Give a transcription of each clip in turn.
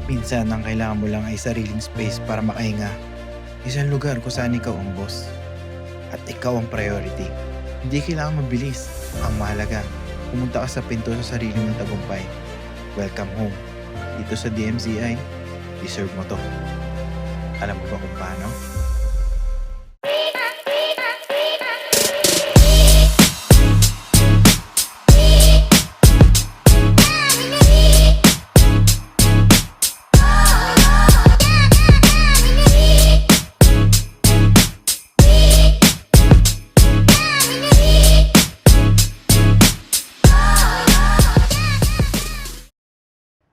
Minsan ang kailangan mo lang ay sariling space para makahinga. Isang lugar kung saan ikaw ang boss. At ikaw ang priority. Hindi kailangan mabilis. Ang mahalaga, pumunta ka sa pinto sa sarili mong tagumpay. Welcome home. Dito sa DMCI, deserve mo to. Alam mo ba kung paano?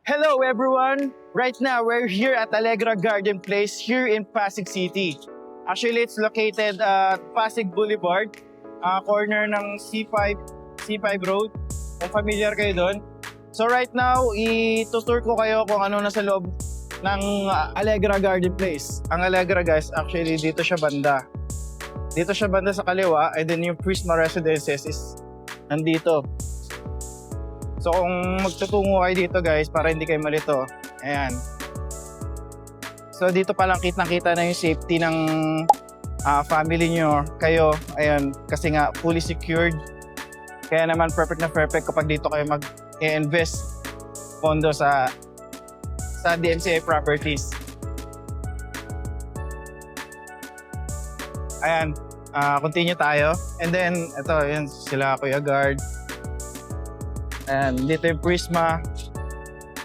Hello everyone! Right now, we're here at Allegra Garden Place here in Pasig City. Actually, it's located at Pasig Boulevard, corner ng C5 Road. Kung familiar kayo doon. So right now, itutur ko kayo kung ano nasa loob ng Allegra Garden Place. Ang Allegra guys, actually dito siya banda. Dito siya banda sa kaliwa, and then yung Prisma Residences is nandito. So kung magtutungo kayo dito guys, para hindi kayo malito, ayan. So dito pa lang kitang-kita na yung safety ng family nyo, kayo, ayan, kasi nga fully secured. Kaya naman perfect na perfect kapag dito kayo mag-invest pondo sa DMCI Properties. Ayan, continue tayo. And then, ito, yun, sila Kuya Guard. And dito yung Prisma.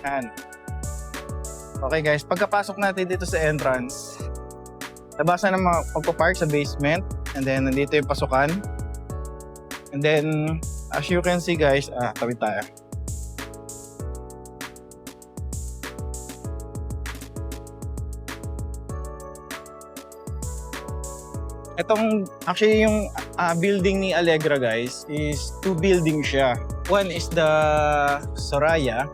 And okay guys, pagkapasok natin dito sa entrance, labasan ng magpa-park sa basement, and then nandito yung pasukan. And then as you can see guys, tawid tayo. Itong actually yung building ni Allegra guys is two buildings siya. One is the Soraya,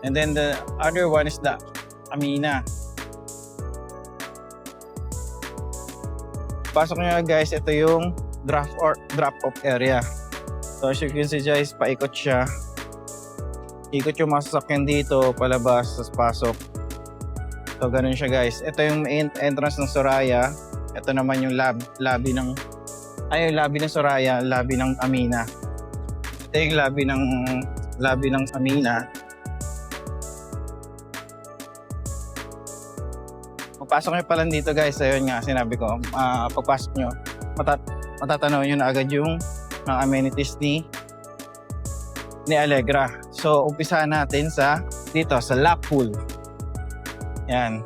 and then the other one is the Amina. Pasok nyo guys, ito yung drop-off area. So as you can see guys, paikot siya. Ikot yung mga sasakyan dito, palabas, tas pasok. So ganun siya guys. Ito yung main entrance ng Soraya. Ito naman yung lobby ng Soraya, lobby ng Amina. Ito yung lobby ng Amina. Pagpasok nyo pala dito guys, ayun nga sinabi ko, pagpasok nyo, matatanaw nyo na agad yung mga amenities ni Allegra. So umpisahan natin dito sa lap pool. Yan.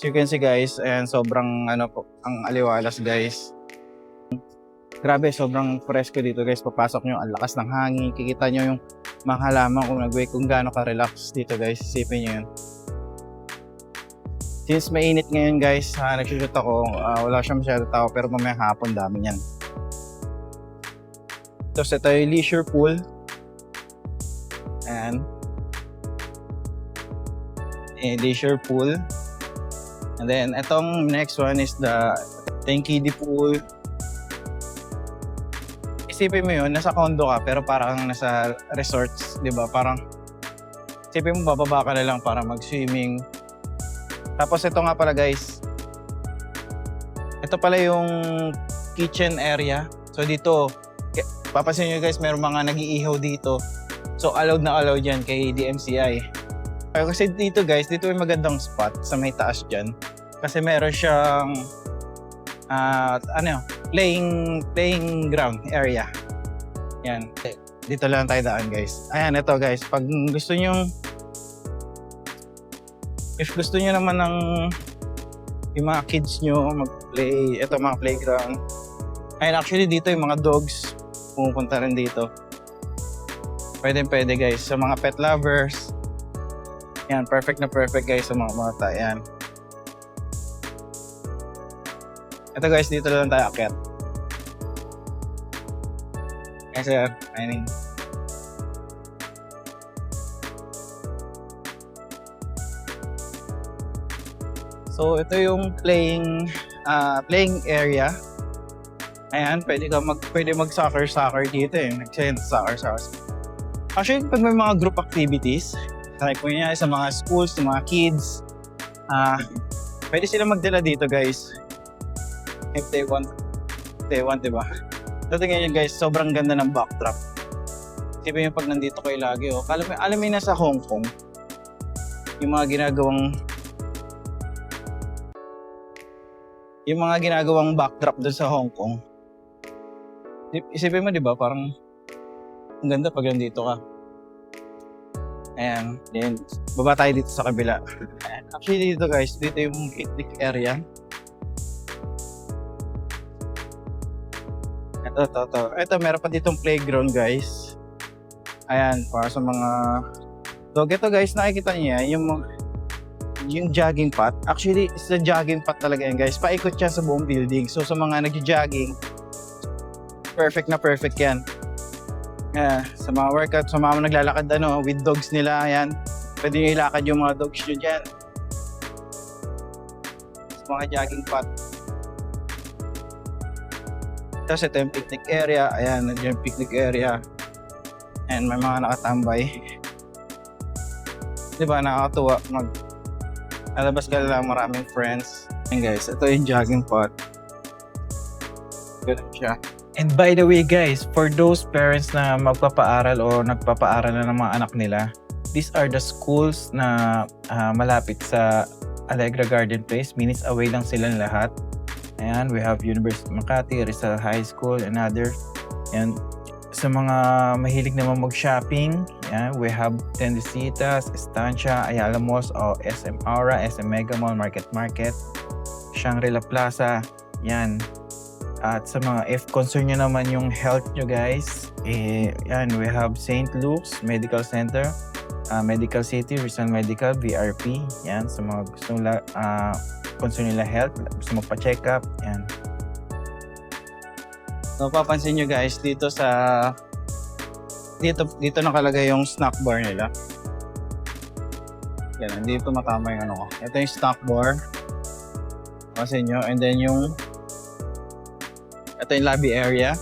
So you can see guys, ayan, sobrang ang aliwalas guys. Grabe, sobrang presko dito guys. Papasok nyo, ang lakas ng hangin. Kikita nyo yung mga halaman kung gaano ka-relax dito guys. Isipin nyo yun. Since mainit ngayon guys, nagsushoot ako. Wala siya masyado tao, pero mamayang hapon dami yan. Tapos ito yung leisure pool. Ayan. Leisure pool. And then itong next one is the kiddie pool. Isipin mo yun, nasa condo ka pero parang nasa resorts, di ba? Parang isipin mo bababa ka na lang para mag-swimming. Tapos ito nga pala guys, ito pala yung kitchen area. So dito, papasin nyo guys, mayroong mga nag-iihaw dito. So allowed na allowed yan kay DMCI. Kasi dito guys, dito yung magandang spot sa may taas dyan. Kasi meron siyang playing ground area. Yan. Dito lang tayo daan guys. Ayan, ito guys. If gusto nyo naman ng yung mga kids nyo mag-play, ito mga playground. Ayan, actually dito yung mga dogs pumupunta rin dito. Pwede guys. Sa mga pet lovers. Yan, perfect na perfect guys sa mga bata. Yan. Ito guys, dito lang tayo akyat. Yes sir, mining. So ito yung playing area. Ayan, pwede mag-soccer dito eh. Nag-soccer. Actually, pag may mga group activities, Like kung yan sa mga schools, sa mga kids, pwede sila magdala dito guys. If they want, diba? So tingnan nyo guys, sobrang ganda ng backdrop. Isipin yung pag nandito kayo lagi, oh. Alam mo yung nasa Hong Kong, yung mga ginagawang backdrop doon sa Hong Kong. Isipin mo, di ba? Parang ang ganda pag nandito ka. Ayan. Then, baba tayo dito sa kabila. Actually, dito guys, dito yung picnic area. Ito, meron pa ditong playground guys. Ayan, para sa mga dog. Ito guys, nakikita niya yung jogging path. Actually, it's the jogging path talaga yan guys. Paikot siya sa buong building. So, sa mga nag-jogging, perfect na perfect yan. Sa mga workout, sa mga naglalakad with dogs nila, ayan. Pwede nyo ilakad yung mga dogs nyo dyan. Sa mga jogging path. Tapos ito yung picnic area. Ayan, nandiyan yung picnic area. And may mga nakatambay. Diba, nakakatuwa. Alabas ka lang, maraming friends. And guys, ito yung jogging path. Ganun siya. And by the way guys, for those parents na magpapaaral o nagpapaaral na ng mga anak nila, these are the schools na malapit sa Allegra Garden Place. Minutes away lang silang lahat. Ayan, we have University of Makati, Rizal High School, and other. And sa mga mahilig naman mag-shopping, ayan, we have Tendecitas, Estancia, Ayala Malls, SM Aura, SM Mega Mall, Market, Shangri-La Plaza. Yan. At sa mga, if concern nyo naman yung health nyo guys, yan, we have St. Luke's Medical Center, Medical City, Rizal Medical, VRP. Yan, sa mga gusto nila, concern nila health, gusto magpa-check up. Yan. So, papansin nyo guys, dito nakalagay yung snack bar nila. Yan, hindi ito matama yung ko. Ito yung snack bar. Papansin nyo, and then ito yung lobby area.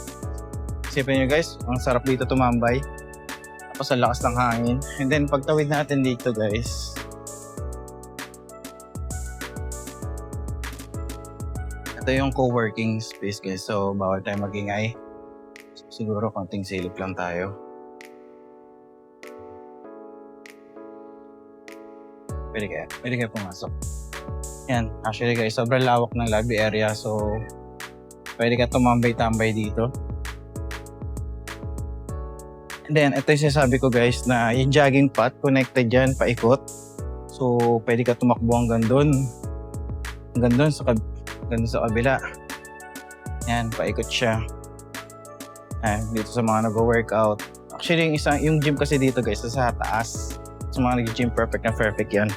Isipin nyo guys, ang sarap dito tumambay. Tapos ang lakas ng hangin. And then pagtawid natin dito guys, ito yung co-working space guys. So bawal tayo magingay. Siguro konting silip lang tayo. Pwede kayo pumasok. Yan, actually guys, sobrang lawak ng lobby area. So pwede ka tumambay-tambay dito. And then, ito yung sinasabi ko guys na yung jogging path, connected dyan, paikot. So, pwede ka tumakbo hanggang doon. Hanggang doon sa kabila. Yan, paikot siya. Ayan, dito sa mga nag-workout. Actually, yung gym kasi dito guys, sa taas. Sa mga nag-gym, perfect na perfect yan.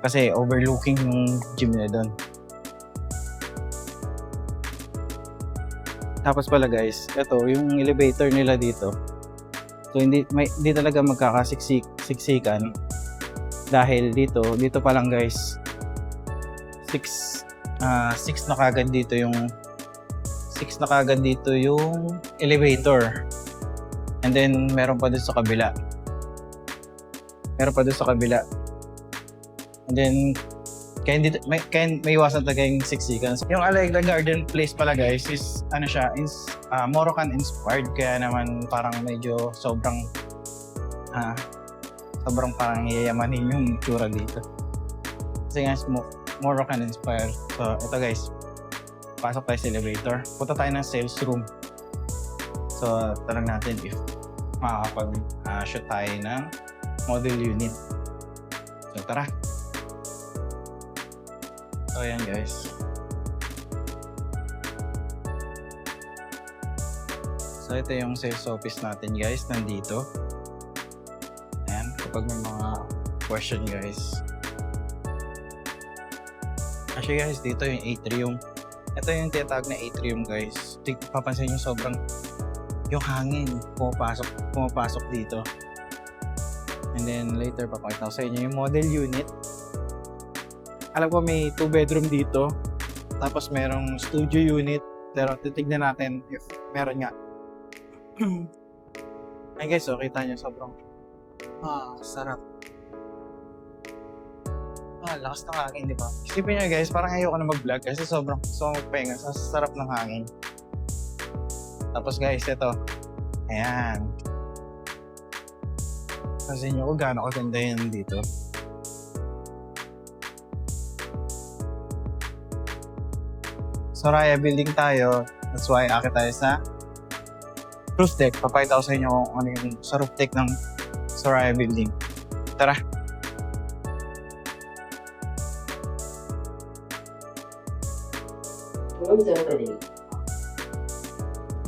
Kasi overlooking yung gym nila doon. Tapos pala guys, ito yung elevator nila dito. So hindi talaga magkakasiksikan dahil dito pa lang guys 6 na kagad dito yung elevator. And then meron pa doon sa kabila. And then kaya may iwasan talaga yung siksikan. Yung Allegra Garden Place pala guys is Moroccan inspired, kaya naman parang medyo sobrang parang yayamanin yung tsura dito. Kasi guys, Moroccan inspired. So ito guys, pasok tayo sa elevator. Punta tayo ng sales room. So tanong natin if makakapag-shoot tayo ng model unit. So tara. So ayan guys. So ito yung sales office natin guys, nandito. Ayan, kapag may mga question guys. Actually guys, dito yung atrium. Ito yung tinatawag na atrium guys. Papansin nyo sobrang yung hangin pumapasok dito. And then later papakita ko sa inyo yung model unit. Alam ko may 2 bedroom dito. Tapos merong studio unit. Pero titignan natin if meron nga. Ay guys, so kita nyo sobrang Sarap. Lakas ng hangin, di ba? Isipin nyo guys, parang ayoko na mag-vlog kasi sobrang gusto kong magpahinga sa sarap ng hangin. Tapos guys, ito. Ayan. Kasi nyo kung gaano kaganda yun dito. Soraya building tayo. That's why akit tayo sa roof deck. Papakita ko sa inyo kung ano yung sa roof deck ng Soraya building. Tara!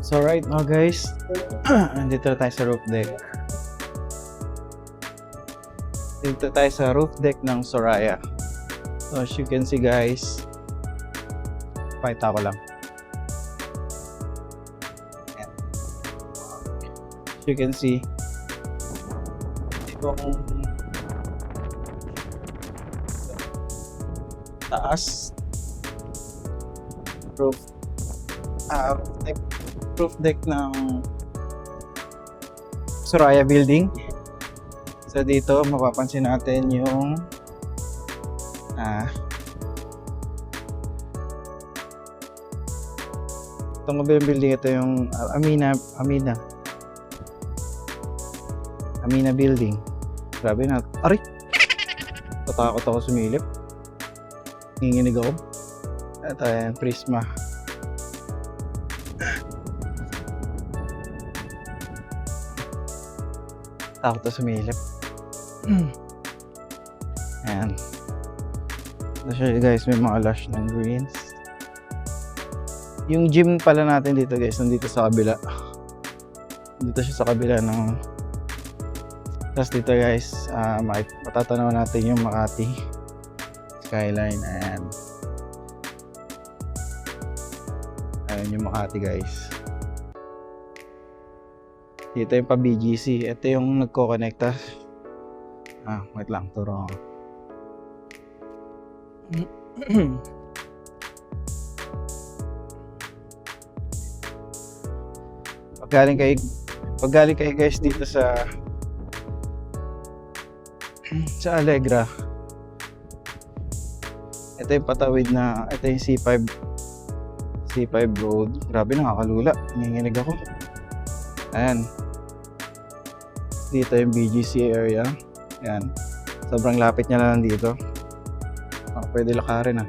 So right now guys, nandito na tayo sa roof deck. Dito tayo sa roof deck ng Soraya. So as you can see guys, pakita ko lang. Ayan. As you can see, itong taas roof deck ng Soraya building. So dito mapapansin natin yung itong building, ito yung Amina building. Grabe na. Aray! Tatakot ako sumilip. Nginginig ako. Ito yan, Prisma. Takot ako sumilip. Ayan. I'll show you guys, may mga lush ng greens. Yung gym pala natin dito guys, nandito sa kabila. Dito siya sa kabila ng... Tapos dito guys, matatanaw natin yung Makati skyline. Ayan. Ayan yung Makati guys. Dito yung pa BGC. Ito yung nagko-connecta. Wait lang, turo ako. Pag galing kayo guys dito sa Allegra, ito yung patawid na, ito yung C5 road. Grabe, nakakalula, nanginginig ako. Ayan, dito yung BGC area. Ayan, sobrang lapit niya lang dito. Pwede lakarin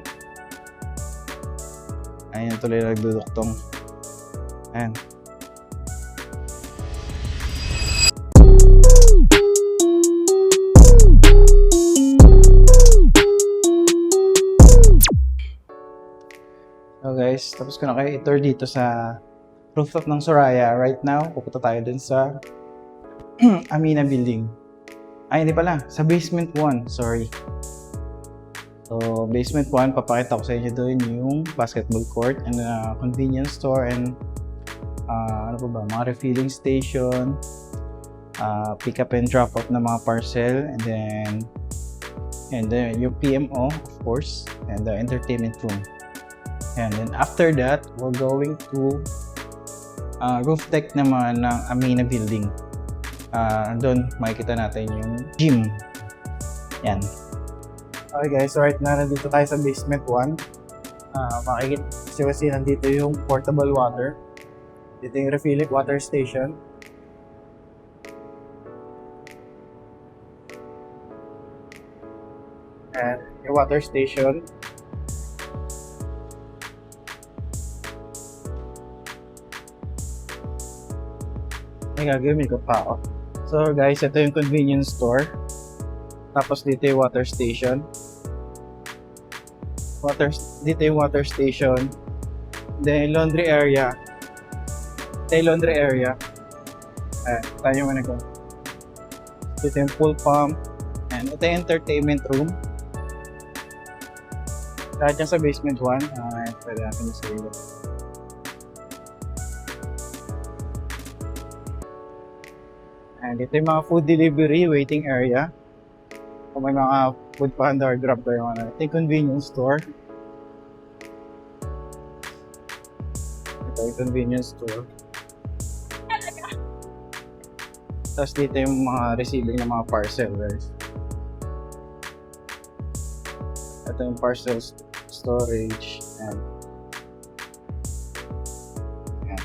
Ayan yung tuloy nagduduktong. Ayan. So guys, tapos ko na kayo i-tour dito sa rooftop ng Soraya. Right now, pupunta tayo dun sa Amina building. Ay, hindi pala. Sa basement 1, sorry. So, basement 1, papakita ko sa inyo doon yung basketball court and convenience store and mga refilling station, pick up and drop off ng mga parcel, and then yung PMO, of course, and the entertainment room. And then after that, we're going to roof deck naman ng Amina building. Doon makikita natin yung gym. Yan. Okay guys, so right now nandito tayo sa basement 1. Makikita kasi nandito yung portable water. Dito yung refilling water station. And yung water station. May gagawin ko pa ako. So guys, ito yung convenience store. Tapos dito yung water station. Dito yung water station. Then laundry area. Ito yung laundry area. Tayo mo na ko. Dito yung pool pump. And ito yung entertainment room. Lahat yan sa basement 1. Pwede natin sa iyo. And ito yung mga food delivery waiting area. Kung may mga food panda or grab kayo. Ito yung convenience store. Ito yung convenience store. Tapos dito yung mga receiving ng mga parcel, guys. Ito yung parcel storage. Ayan. Ayan.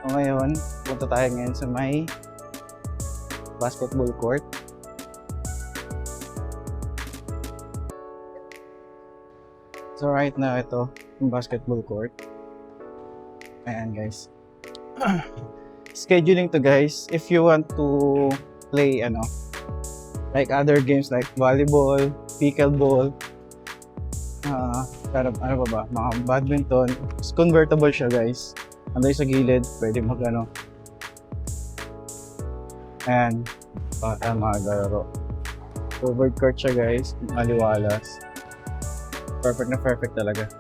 So ngayon, punta tayo ngayon sa may basketball court. So right now, ito yung basketball court. Ayan guys. Scheduling to guys, if you want to play like other games like volleyball, pickleball, ano pa ba, mga badminton, it's convertible siya guys. Andoy sa gilid, pwede ayan, para magalaro. Covered court siya guys, maliwalas. Perfect na perfect talaga.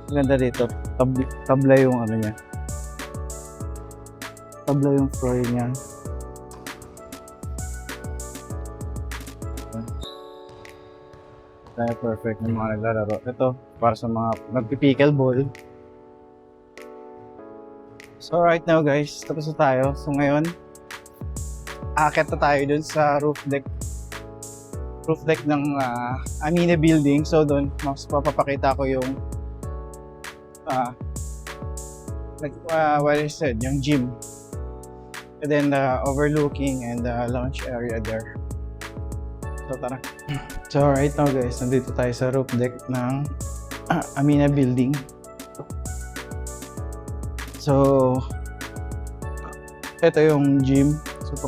Ganda dito, tabla yung niya. Tabla yung floor niya. Kaya perfect ng mga naglalaro. Ito, para sa mga nagpipickleball. So right now guys, tapos na tayo. So ngayon, aakyat na tayo dun sa roof deck ng Amina building. So doon, mas papapakita ko yung what I said, yung gym. And then the overlooking and the lounge area there. So tara. So right now guys, nandito tayo sa roof deck ng Amina building. So ito yung gym. So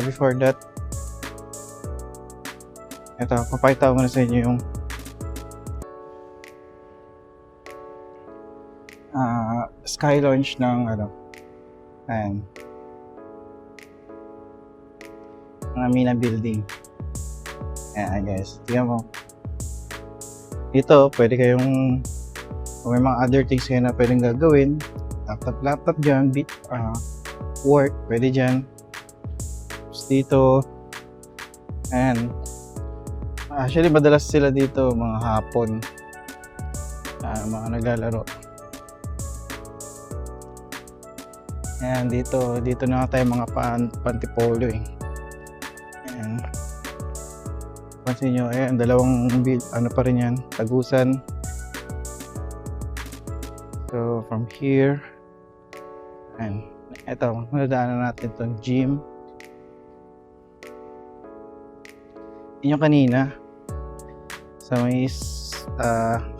before that, ito, papakita ko na sa inyo yung sky launch ng ayan, ng Amina building. Ayan guys, tingnan mo. Dito, pwede kayong, kung may mga other things kayo na pwedeng gagawin, laptop dyan, work, pwede dyan. Tapos dito, ayan. Actually, madalas sila dito mga hapon, mga naglalaro. Ayan, dito na tayo mga pantipolo eh. Ayan. Pansin nyo, ayan, dalawang pa rin yan, tagusan. So, from here, ayan, eto, nadaanan natin itong gym. Yun yung kanina, sa may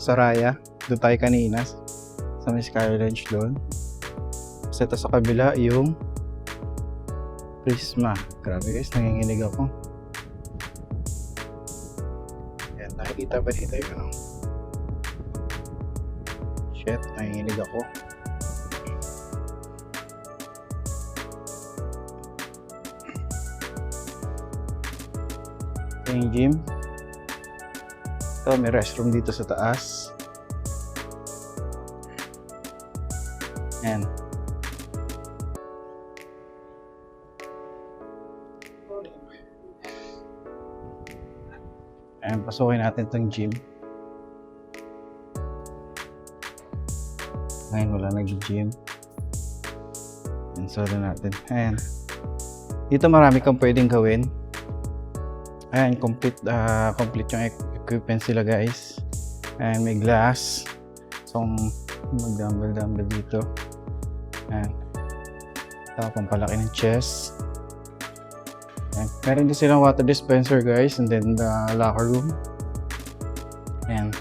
Saraya, doon tayo kanina, sa may Sky Lounge doon. Kasi ito sa kabila, yung Prisma. Grabe guys, nanginginig ako. Yan, nakikita ba dito yung shit, nanginginig ako. Ito yung gym. Ito, may restroom dito sa taas. Yan. Ayan, pasukin natin itong gym. Ngayon wala nag-gym. Ayan, solo natin. Ayan. Dito marami kang pwedeng gawin. Ayan, complete yung equipment sila guys. Ayan, may glass. So, mag-dumbbell dito. Ayan. Ito, pampalaki ng chest. Ayan. Meron din silang water dispenser guys, and then the locker room. Ayan.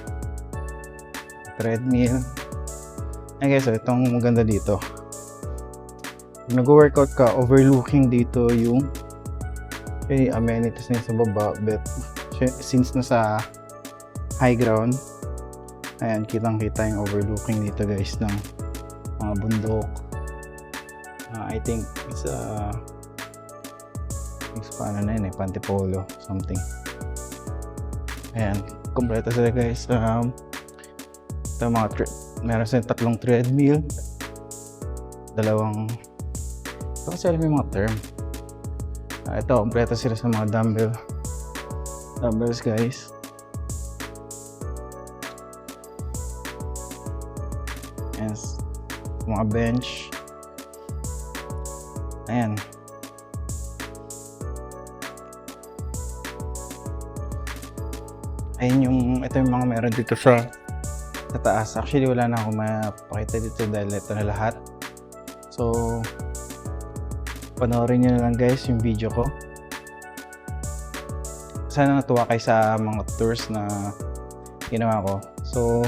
Treadmill. Ayan guys, so itong maganda dito. Pag nag-workout ka, overlooking dito yung amenities na sa baba, but since nasa high ground, ayan, kitang-kita yung overlooking dito guys ng mga bundok. I think it's paano na yun Pantipolo something. Ayan, kompleto sila guys. Ito meron silang 3 treadmill, 2 Ito kasi alam yung mga term. Ito, kompleto sila sa mga dumbbells guys. Yes. Mga bench. Ayan. Ito yung mga meron dito sa taas. Actually, wala na akong mapakita dito dahil ito na lahat. So, panoorin nyo na lang guys yung video ko. Sana natuwa kayo sa mga tours na ginawa ko. So,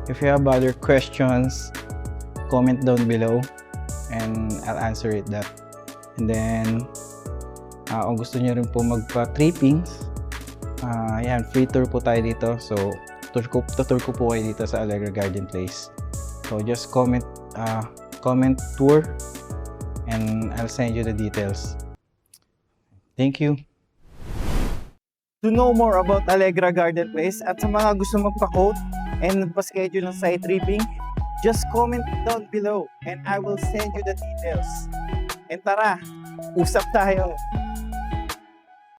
if you have other questions, comment down below and I'll answer it that. And then, kung gusto nyo rin po magpa-trippings, ayan, free tour po tayo dito. So, tutur ko po kayo dito sa Allegra Garden Place. So, just comment tour and I'll send you the details. Thank you. To know more about Allegra Garden Place at sa mga gusto magpa-quote and magpa-schedule ng site tripping, just comment down below and I will send you the details. And tara, usap tayo!